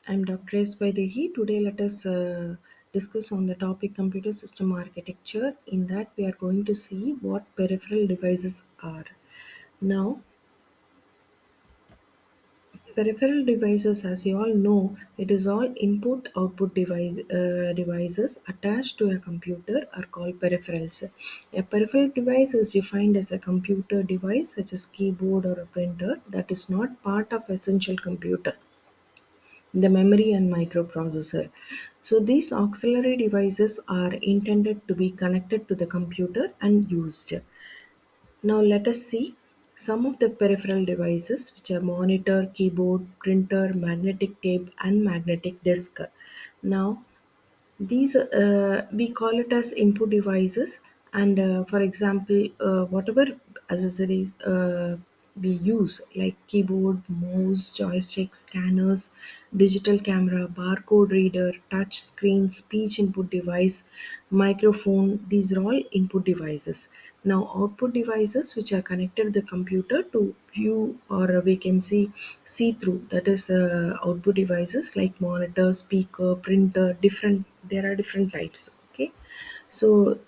I'm Dr. S. Vaidehi. Today, let us discuss on the topic computer system architecture. In that, we are going to see what peripheral devices are. Now, peripheral devices, as you all know, it is all input-output devices attached to a computer are called peripherals. A peripheral device is defined as a computer device such as keyboard or a printer that is not part of essential computer, the memory and microprocessor. So these auxiliary devices are intended to be connected to the computer and used. Now let us see some of the peripheral devices which are monitor, keyboard, printer, magnetic tape and magnetic disk. Now these we call it as input devices, and for example, whatever accessories we use like keyboard, mouse, joystick, scanners, digital camera, barcode reader, touch screen, speech input device, microphone. These are all input devices. Now output devices which are connected to the computer to view or we can see through, that is output devices like monitor, speaker, printer. Different, there are different types. Okay, so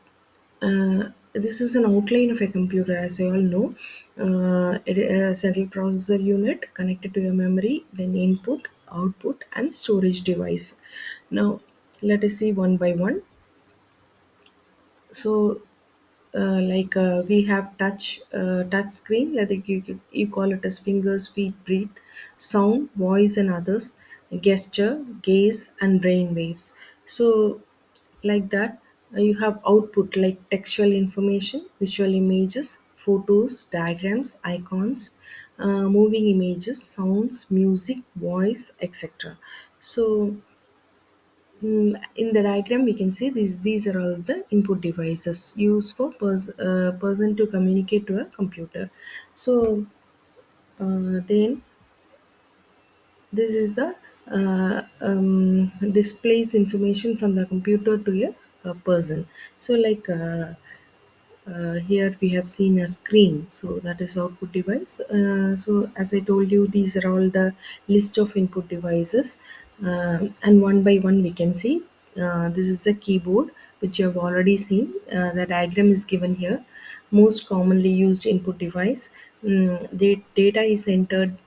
this is an outline of a computer, as you all know. It is a central processor unit connected to your memory, then input, output and storage device. Now let us see one by one. So we have touch screen, like you call it as fingers, feet, breathe, sound, voice and others, gesture, gaze and brain waves. So like that, you have output like textual information, visual images, photos, diagrams, icons, moving images, sounds, music, voice, etc. So in the diagram, we can see these are all the input devices used for person to communicate to a computer. So then this is the displays information from the computer to a person. So here we have seen a screen, so that is output device. So as I told you, these are all the list of input devices, and one by one we can see. This is a keyboard which you have already seen. The diagram is given here. Most commonly used input device. The data is entered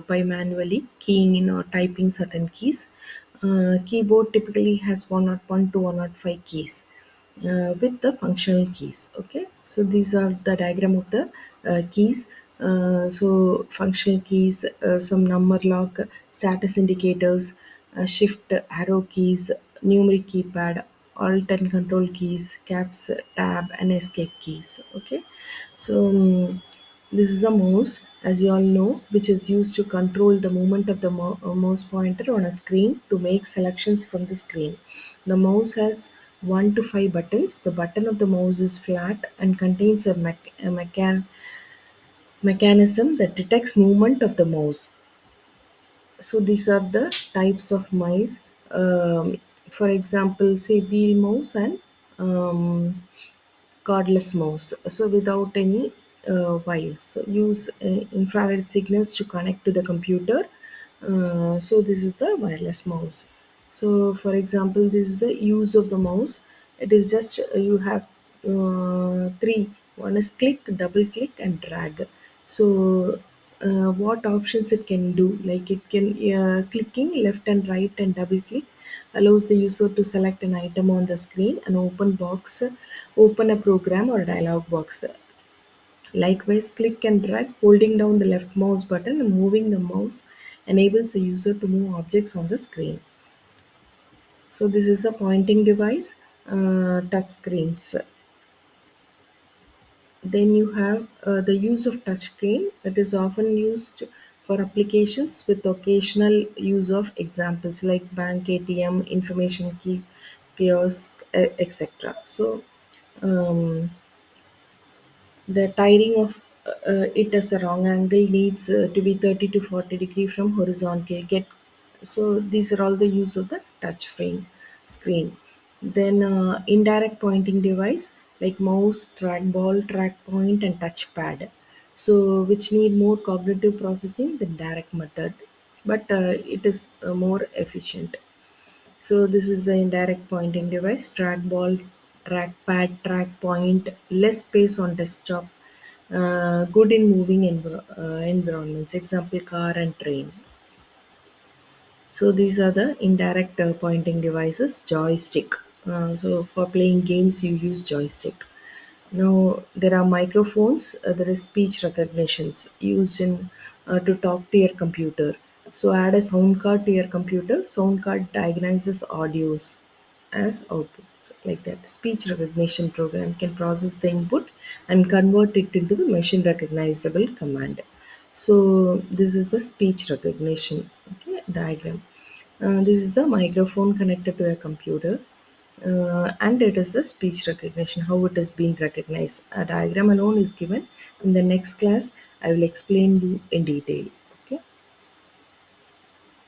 by manually keying in or typing certain keys. Keyboard typically has 101 to 105 keys with the functional keys. Okay, so these are the diagram of the keys. So functional keys, some number lock, status indicators, shift arrow keys, numeric keypad, alt and control keys, caps, tab and escape keys. Okay, so this is a mouse, as you all know, which is used to control the movement of the mouse pointer on a screen to make selections from the screen. The mouse has 1 to 5 buttons. The button of the mouse is flat and contains a mechanism that detects movement of the mouse. So these are the types of mice. For example, say wheel mouse and um, cordless mouse, so without any wires. So use infrared signals to connect to the computer. So this is the wireless mouse. So for example, this is the use of the mouse. It is just you have three. One is click, double click and drag. So what options it can do, like it can clicking left and right and double click allows the user to select an item on the screen and open a program or a dialog box. Likewise, click and drag, holding down the left mouse button and moving the mouse enables the user to move objects on the screen. So this is a pointing device, touch screens. Then you have the use of touchscreen. It is often used for applications with occasional use of examples like bank, ATM, information key, kiosk, etc. So um, the tiring of it as a wrong angle needs to be 30 to 40 degree from horizontal. Get so these are all the use of the touch frame screen. Then indirect pointing device like mouse, trackball, track point, and touchpad. So which need more cognitive processing than direct method. but it is more efficient. So this is the indirect pointing device: trackball, trackpad, track point, less space on desktop, good in moving environments, example car and train. So these are the indirect pointing devices. Joystick. So for playing games, you use joystick. Now there are microphones. There is speech recognitions used in to talk to your computer. So add a sound card to your computer. Sound card diagnoses audios as output. So like that, speech recognition program can process the input and convert it into the machine recognizable command. So this is the speech recognition, okay, diagram. This is the microphone connected to a computer, and it is the speech recognition, how it is being recognized. A diagram alone is given. In the next class, I will explain you in detail.